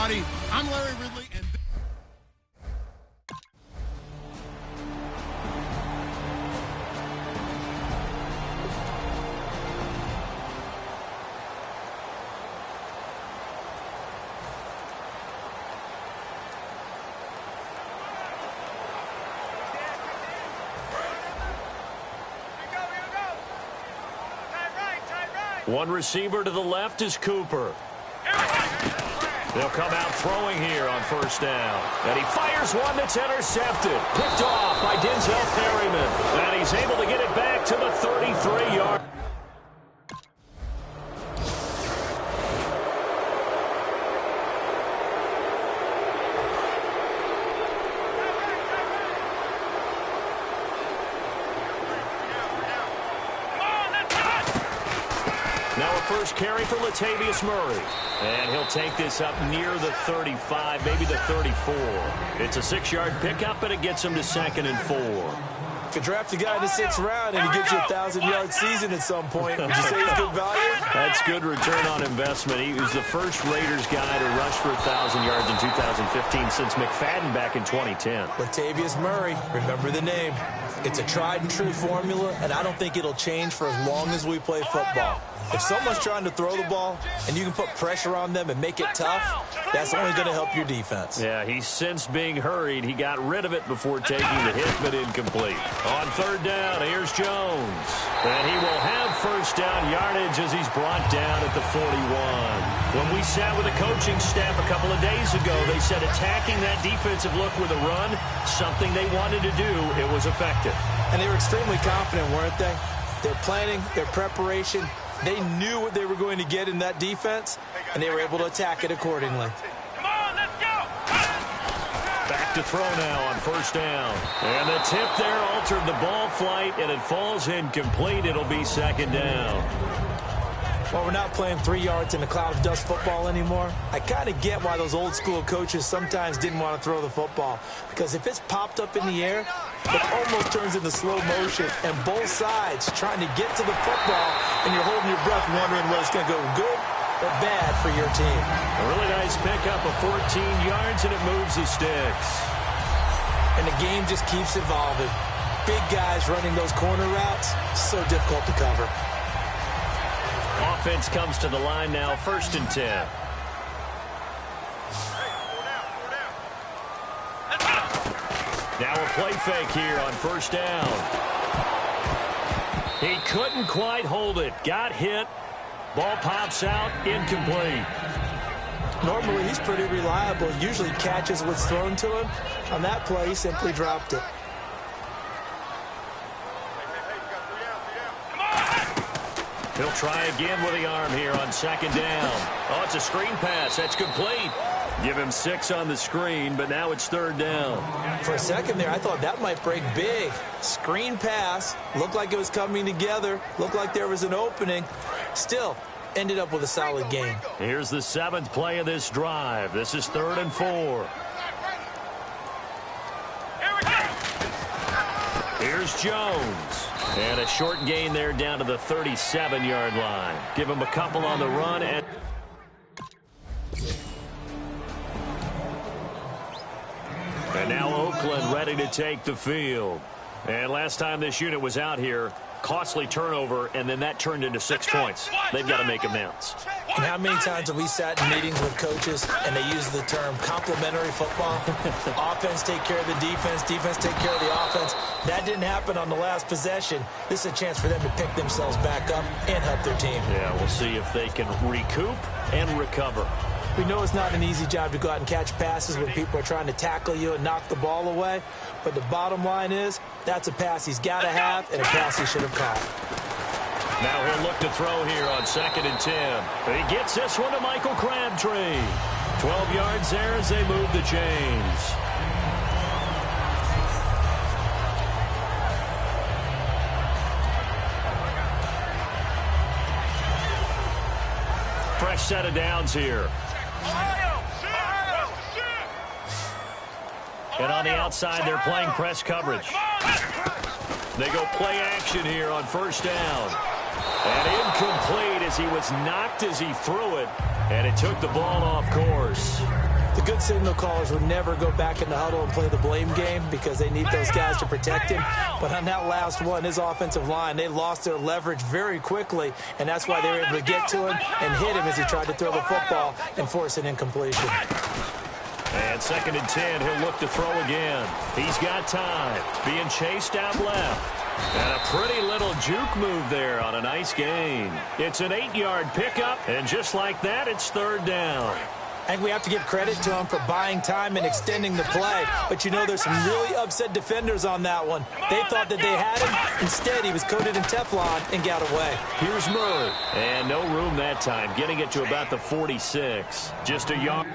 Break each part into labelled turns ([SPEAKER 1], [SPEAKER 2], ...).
[SPEAKER 1] everybody. I'm Larry Ridley, and
[SPEAKER 2] one receiver to the left is Cooper. They'll come out throwing here on first down. And he fires one that's intercepted. Picked off by Denzel Perryman. And he's able to get it back to the 33-yard. Now a first carry for Latavius Murray. And he'll take this up near the 35, maybe the 34. It's a 6-yard pickup, and it gets him to 2nd and 4.
[SPEAKER 3] If you draft a guy in the 6th round and he gives you a 1,000-yard season at some point, would you say he's good value?
[SPEAKER 2] That's good return on investment. He was the first Raiders guy to rush for 1,000 yards in 2015 since McFadden back in 2010.
[SPEAKER 3] Latavius Murray, remember the name. It's a tried-and-true formula, and I don't think it'll change for as long as we play football. If someone's trying to throw the ball and you can put pressure on them and make it tough, that's only going to help your defense.
[SPEAKER 2] Yeah, he's since being hurried. He got rid of it before taking the hit, but incomplete. On 3rd down, here's Jones. And he will have first down yardage as he's brought down at the 41. When we sat with the coaching staff a couple of days ago, they said attacking that defensive look with a run, something they wanted to do, it was effective.
[SPEAKER 3] And they were extremely confident, weren't they? Their planning, their preparation, they knew what they were going to get in that defense, and they were able to attack it accordingly.
[SPEAKER 4] Come on, let's go!
[SPEAKER 2] Back to throw now on first down. And the tip there altered the ball flight, and it falls incomplete. It'll be 2nd down.
[SPEAKER 3] Well, we're not playing 3 yards in a cloud of dust football anymore. I kind of get why those old school coaches sometimes didn't want to throw the football. Because if it's popped up in the air, it almost turns into slow motion. And both sides trying to get to the football, and you're holding your breath wondering whether it's going to go good or bad for your team.
[SPEAKER 2] A really nice pickup of 14 yards, and it moves the sticks.
[SPEAKER 3] And the game just keeps evolving. Big guys running those corner routes, so difficult to cover.
[SPEAKER 2] Offense comes to the line now, 1st and 10. Now a play fake here on first down. He couldn't quite hold it. Got hit. Ball pops out. Incomplete.
[SPEAKER 3] Normally, he's pretty reliable. Usually catches what's thrown to him. On that play, he simply dropped it.
[SPEAKER 2] He'll try again with the arm here on 2nd down. Oh, it's a screen pass. That's complete. Give him 6 on the screen, but now it's 3rd down.
[SPEAKER 3] For a second there, I thought that might break big. Screen pass. Looked like it was coming together. Looked like there was an opening. Still, ended up with a solid game.
[SPEAKER 2] Here's the 7th play of this drive. This is 3rd and 4. Here's Jones. And a short gain there down to the 37-yard line. Give him a couple on the run. And now Oakland ready to take the field. And last time this unit was out here, costly turnover, and then that turned into 6 points. They've got to make amounts.
[SPEAKER 3] And how many times have we sat in meetings with coaches and they use the term complementary football? Offense take care of the defense, defense take care of the offense. That didn't happen on the last possession. This is a chance for them to pick themselves back up and help their team.
[SPEAKER 2] Yeah, we'll see if they can recoup and recover.
[SPEAKER 3] We know it's not an easy job to go out and catch passes when people are trying to tackle you and knock the ball away. But the bottom line is, that's a pass he's got to have and a pass he should have caught.
[SPEAKER 2] Now he'll look to throw here on 2nd and 10. He gets this one to Michael Crabtree. 12 yards there as they move the chains. Fresh set of downs here. And on the outside, they're playing press coverage. They go play action here on first down. And incomplete as he was knocked as he threw it, and it took the ball off course.
[SPEAKER 3] The good signal callers would never go back in the huddle and play the blame game because they need those guys to protect him. But on that last one, his offensive line, they lost their leverage very quickly, and that's why they were able to get to him and hit him as he tried to throw the football and force an incompletion.
[SPEAKER 2] And 2nd and 10, he'll look to throw again. He's got time. Being chased out left. And a pretty little juke move there on a nice gain. It's an 8-yard pickup, and just like that, it's 3rd down.
[SPEAKER 3] I think we have to give credit to him for buying time and extending the play. But, you know, there's some really upset defenders on that one. They thought that they had him. Instead, he was coated in Teflon and got away.
[SPEAKER 2] Here's Murray. And no room that time, getting it to about the 46. Just a yard.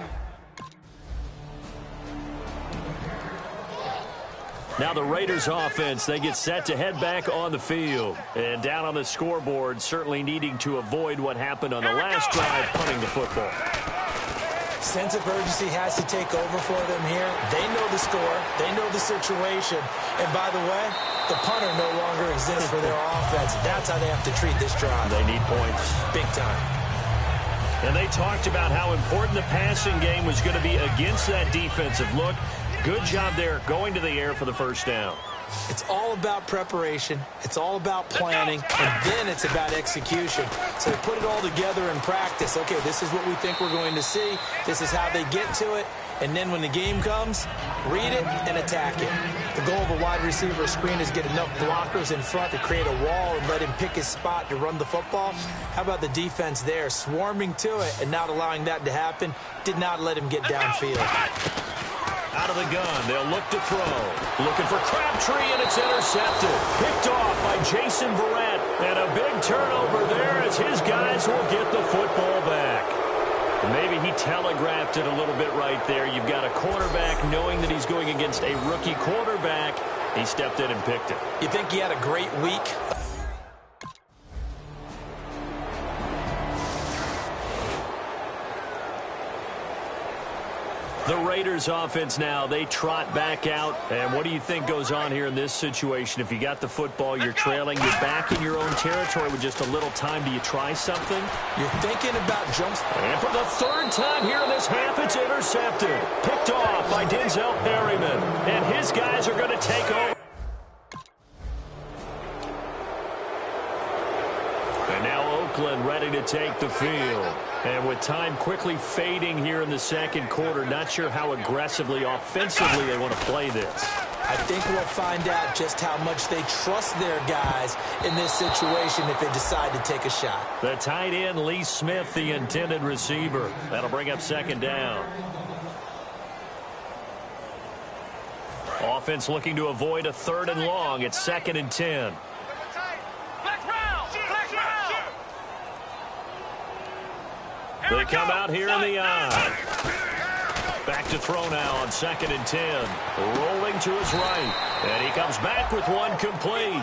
[SPEAKER 2] Now the Raiders offense, they get set to head back on the field. And down on the scoreboard, certainly needing to avoid what happened on the last drive, punting the football.
[SPEAKER 3] Sense of urgency has to take over for them here. They know the score. They know the situation. And by the way, the punter no longer exists for their offense. That's how they have to treat this drive.
[SPEAKER 2] They need points.
[SPEAKER 3] Big time.
[SPEAKER 2] And they talked about how important the passing game was going to be against that defensive look. Good job there going to the air for the 1st down.
[SPEAKER 3] It's all about preparation. It's all about planning. And then it's about execution. So they put it all together in practice. Okay, this is what we think we're going to see. This is how they get to it. And then when the game comes, read it and attack it. The goal of a wide receiver screen is get enough blockers in front to create a wall and let him pick his spot to run the football. How about the defense there, swarming to it and not allowing that to happen? Did not let him get downfield.
[SPEAKER 2] Out of the gun, they'll look to throw. Looking for Crabtree, and it's intercepted. Picked off by Jason Verrett. And a big turnover there as his guys will get the football back. Maybe he telegraphed it a little bit right there. You've got a quarterback knowing that he's going against a rookie quarterback. He stepped in and picked it.
[SPEAKER 3] You think he had a great week?
[SPEAKER 2] The Raiders offense now, they trot back out. And what do you think goes on here in this situation? If you got the football, you're trailing, you're back in your own territory with just a little time. Do you try something?
[SPEAKER 3] You're thinking about jumps.
[SPEAKER 2] And for the 3rd time here in this half, it's intercepted. Picked off by Denzel Perryman. And his guys are going to take over. And now Oakland ready to take the field. And with time quickly fading here in the 2nd quarter, not sure how aggressively, offensively they want to play this.
[SPEAKER 3] I think we'll find out just how much they trust their guys in this situation if they decide to take a shot.
[SPEAKER 2] The tight end, Lee Smith, the intended receiver. That'll bring up 2nd down. Offense looking to avoid a 3rd and long. It's 2nd and 10. They come out here in the eye. Back to throw now on 2nd and 10. Rolling to his right. And he comes back with one complete.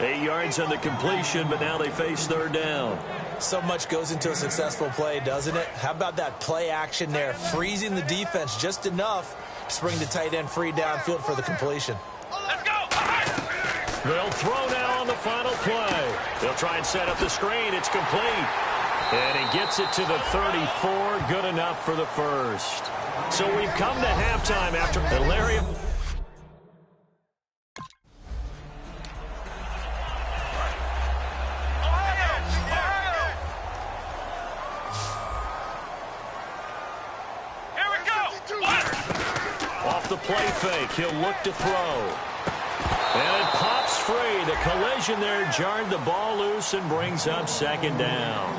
[SPEAKER 2] 8 yards on the completion, but now they face 3rd down.
[SPEAKER 3] So much goes into a successful play, doesn't it? How about that play action there? Freezing the defense just enough to bring the tight end free downfield for the completion.
[SPEAKER 1] Let's go!
[SPEAKER 2] They'll throw now on the final play. They'll try and set up the screen. It's complete. And he gets it to the 34. Good enough for the 1st. So we've come to halftime after Larry.
[SPEAKER 1] Here we go!
[SPEAKER 2] Off the play fake, he'll look to throw. And it pops free. The collision there jarred the ball loose and brings up 2nd down.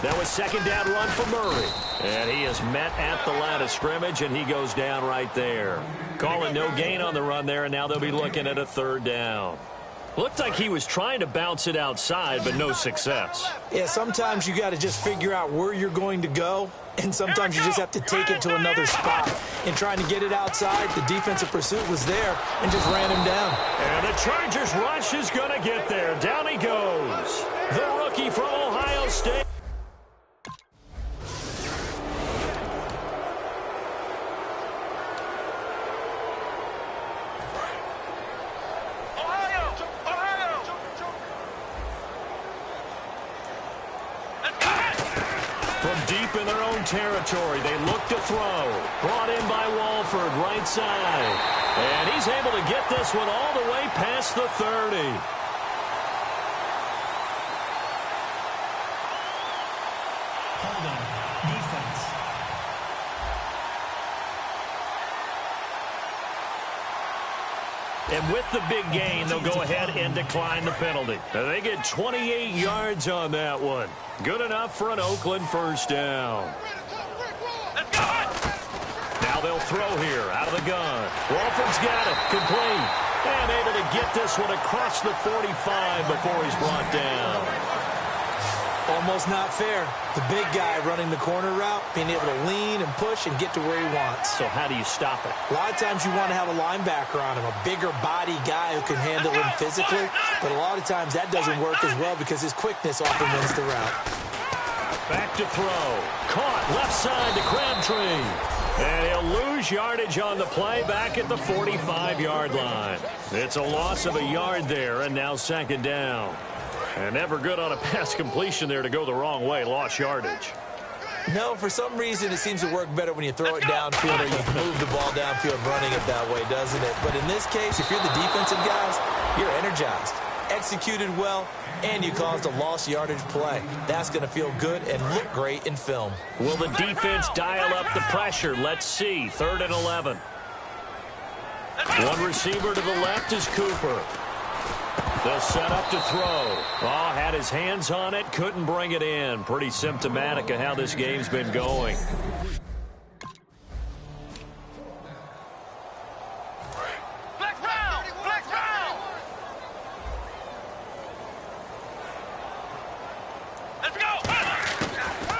[SPEAKER 2] That was 2nd down run for Murray. And he is met at the line of scrimmage, and he goes down right there. Calling no gain on the run there, and now they'll be looking at a 3rd down. Looked like he was trying to bounce it outside, but no success.
[SPEAKER 3] Yeah, sometimes you got to just figure out where you're going to go, and sometimes you just have to take it to another spot. In trying to get it outside, the defensive pursuit was there and just ran him down.
[SPEAKER 2] And the Chargers rush is going to get there. Down he goes. The rookie from Ohio State. From deep in their own territory, they look to throw. Brought in by Walford, right side. And he's able to get this one all the way past the 30.
[SPEAKER 4] Holding. Defense.
[SPEAKER 2] And with the big gain, they'll go ahead and decline the penalty. Now they get 28 yards on that one. Good enough for an Oakland first down. Now they'll throw here out of the gun. Walford's got it. Complete. And able to get this one across the 45 before he's brought down.
[SPEAKER 3] Almost not fair. The big guy running the corner route, being able to lean and push and get to where he wants.
[SPEAKER 2] So how do you stop it?
[SPEAKER 3] A lot of times you want to have a linebacker on him, a bigger body guy who can handle him physically. But a lot of times that doesn't work as well because his quickness often wins the route.
[SPEAKER 2] Back to throw. Caught left side to Crabtree. And he'll lose yardage on the play back at the 45-yard line. It's a loss of a yard there, and now second down. And never good on a pass completion there to go the wrong way. Lost yardage.
[SPEAKER 3] No, for some reason it seems to work better when you throw it downfield or you move the ball downfield running it that way, doesn't it? But in this case, if you're the defensive guys, you're energized, executed well, and you caused a lost yardage play. That's going to feel good and look great in film.
[SPEAKER 2] Will the defense dial up the pressure? Let's see. 3rd and 11. One receiver to the left is Cooper. They'll set up to throw. Oh, had his hands on it, couldn't bring it in. Pretty symptomatic of how this game's been going.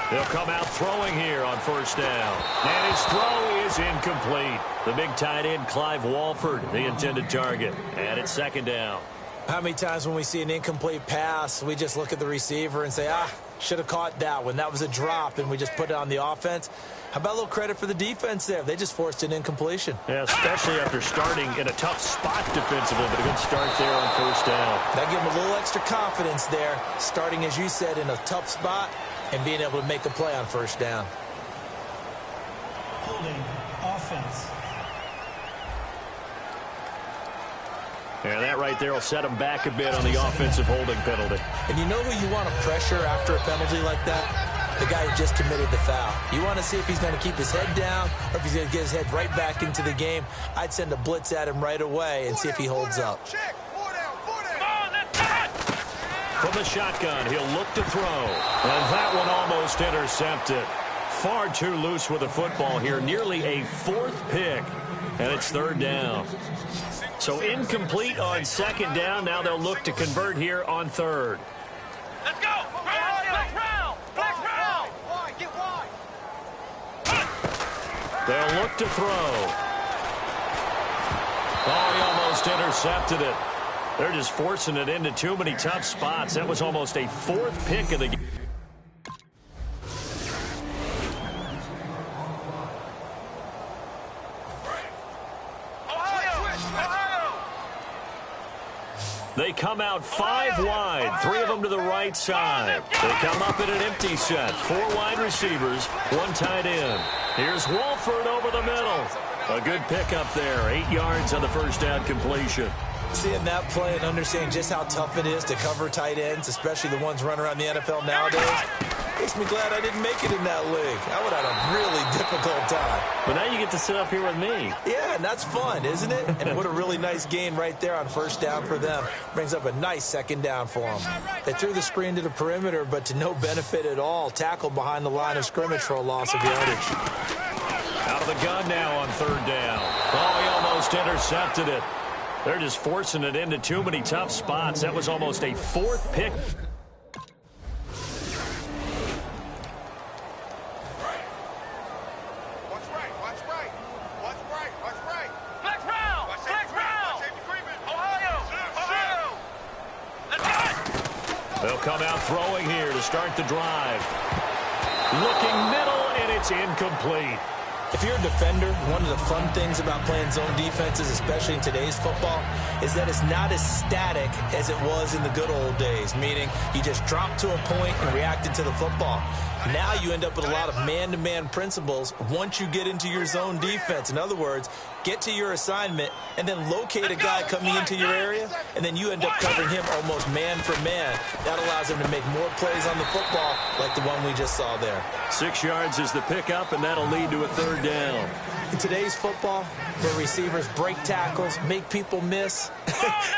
[SPEAKER 2] They'll come out throwing here on first down. And his throw is incomplete. The big tight end, Clive Walford, the intended target. And it's second down.
[SPEAKER 3] How many times when we see an incomplete pass, we just look at the receiver and say, should have caught that one. That was a drop, and we just put it on the offense. How about a little credit for the defense there? They just forced an incompletion.
[SPEAKER 2] Yeah, especially after starting in a tough spot defensively, but a good start there on first down.
[SPEAKER 3] That gave them a little extra confidence there, starting, as you said, in a tough spot and being able to make a play on first down.
[SPEAKER 4] Holding. Offense.
[SPEAKER 2] And that right there will set him back a bit on the offensive holding penalty.
[SPEAKER 3] And you know who you want to pressure after a penalty like that? The guy who just committed the foul. You want to see if he's going to keep his head down or if he's going to get his head right back into the game. I'd send a blitz at him right away and see if he holds up.
[SPEAKER 2] From the shotgun, he'll look to throw. And that one almost intercepted. Far too loose with the football here. Nearly a 4th pick. And it's 3rd down. So incomplete on second down. Now they'll look to convert here on 3rd.
[SPEAKER 1] Let's go! Flex round! Flex round! Wide, get wide!
[SPEAKER 2] They'll look to throw. Oh, he almost intercepted it. They're just forcing it into too many tough spots. That was almost a 4th pick of the game. They come out 5 wide, 3 of them to the right side. They come up in an empty set, 4 wide receivers, 1 tight end. Here's Walford over the middle. A good pickup there, 8 yards on the first down completion.
[SPEAKER 3] Seeing that play and understanding just how tough it is to cover tight ends, especially the ones running around the NFL nowadays, makes me glad I didn't make it in that league. I would have had a really difficult time.
[SPEAKER 2] But now you get to sit up here with me.
[SPEAKER 3] Yeah, and that's fun, isn't it? And what a really nice gain right there on first down for them. Brings up a nice second down for them. They threw the screen to the perimeter, but to no benefit at all. Tackled behind the line of scrimmage for a loss of yardage.
[SPEAKER 2] Out of the gun now on 3rd down. Oh, he almost intercepted it. They're just forcing it into too many tough spots. That was almost a 4th pick. They'll come out throwing here to start the drive. Looking middle, and it's incomplete.
[SPEAKER 3] If you're a defender, one of the fun things about playing zone defenses, especially in today's football, is that it's not as static as it was in the good old days, meaning you just dropped to a point and reacted to the football. Now you end up with a lot of man-to-man principles once you get into your zone defense. In other words, get to your assignment and then locate a guy coming into your area, and then you end up covering him almost man for man. That allows him to make more plays on the football like the one we just saw there.
[SPEAKER 2] 6 yards is the pickup, and that'll lead to a third down.
[SPEAKER 3] In today's football, where receivers break tackles, make people miss,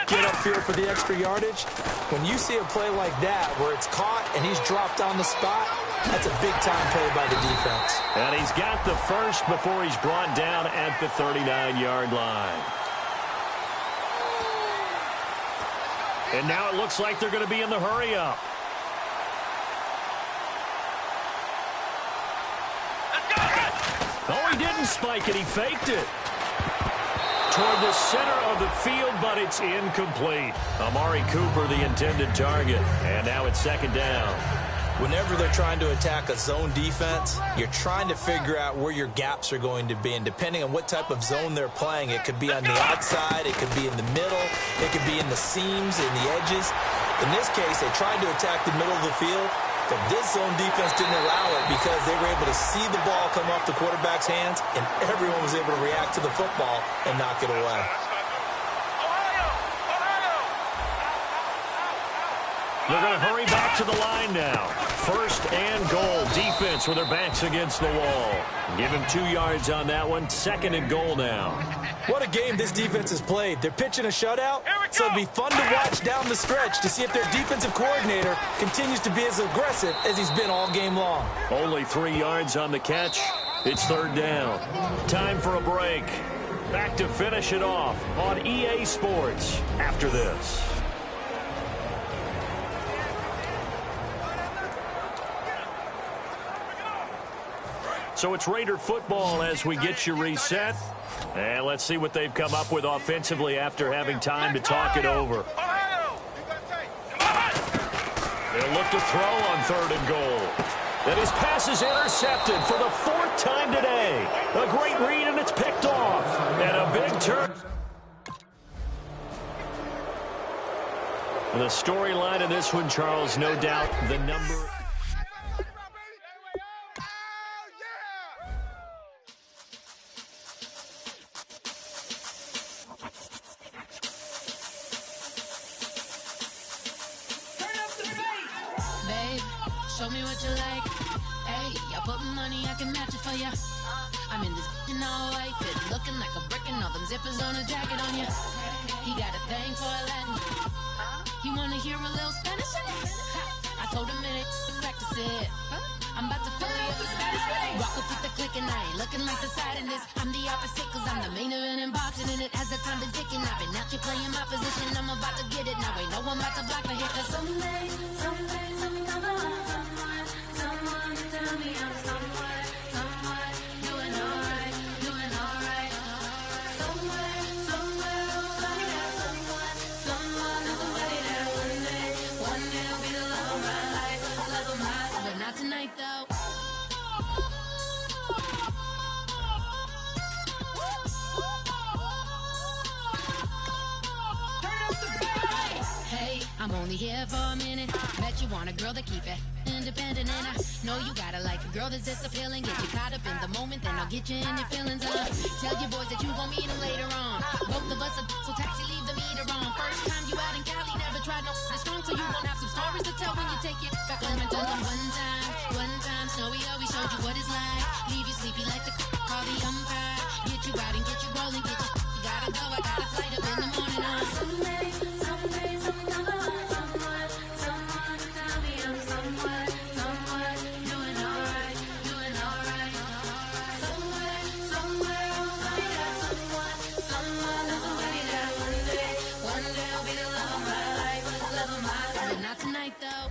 [SPEAKER 3] get upfield for the extra yardage, when you see a play like that where it's caught and he's dropped on the spot, that's a big-time play by the defense.
[SPEAKER 2] And he's got the first before he's brought down at the 39-yard line. And now it looks like they're going to be in the hurry-up. Oh, he didn't spike it. He faked it. Toward the center of the field, but it's incomplete. Amari Cooper, the intended target. And now it's second down.
[SPEAKER 3] Whenever they're trying to attack a zone defense, you're trying to figure out where your gaps are going to be. And depending on what type of zone they're playing, it could be on the outside, it could be in the middle, it could be in the seams, in the edges. In this case, they tried to attack the middle of the field, but this zone defense didn't allow it because they were able to see the ball come off the quarterback's hands, and everyone was able to react to the football and knock it away.
[SPEAKER 2] They're going to hurry back to the line now. First and goal. Defense with their backs against the wall. Give him 2 yards on that one. Second and goal now.
[SPEAKER 3] What a game this defense has played. They're pitching a shutout, so it'll be fun to watch down the stretch to see if their defensive coordinator continues to be as aggressive as he's been all game long.
[SPEAKER 2] Only 3 yards on the catch. It's third down. Time for a break. Back to finish it off on EA Sports after this. So it's Raider football as we get you reset. And let's see what they've come up with offensively after having time to talk it over. They'll look to throw on third and goal. And his pass is intercepted for the 4th time today. A great read, and it's picked off. And a big turn. The storyline of this one, Charles, no doubt the number.
[SPEAKER 5] Show me what you like. Hey, I put money, I can match it for ya. I'm in this all white fit, looking like a brick and all them zippers on a jacket on ya. He got a thing for a Latin. He wanna hear a little Spanish? I told him it ain't practice it. I'm about to fully up the status. Rock up with the click and I ain't looking like the side in this. I'm the opposite cause I'm the main event in boxing and it has the time been ticking. I've been out here playing my position, I'm about to get it. Now ain't no one about to block the hit cause someday, something comes along. Someone to tell me I'm somewhere, doing alright. Somewhere, somebody got someone that's somebody that one day will be the love of my life, but not tonight though. Hey, I'm only here for a minute. Bet you want a girl to keep it independent, and I know you gotta like a girl that's this appealing. Get you caught up in the moment, then I'll get you in your feelings. Tell your boys that you gon' meet them later on. Both of us are so taxi, leave the meter on. First time you out in Cali, never tried no strong, so you gon' have some stories to tell when you take it back home and tell them one time, Snowy always showed you what it's like. Leave you sleepy like the call the umpire. Get you out and get you rolling, get you gotta go. I got a flight up in the morning on someday, something comes along. Someone to tell me I'm somewhere, doing alright. Somewhere, somebody got someone that's somebody that one day will be the love of my life, but not tonight though.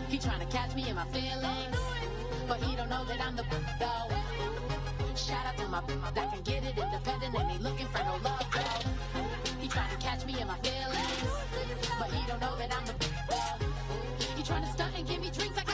[SPEAKER 5] He tryna catch me in my feelings, but he don't know that I'm the though. Shout out to my that can get it independent and he looking for no love though. He tryna catch me in my feelings, but he don't know that I'm the though. He tryna stunt and give me drinks like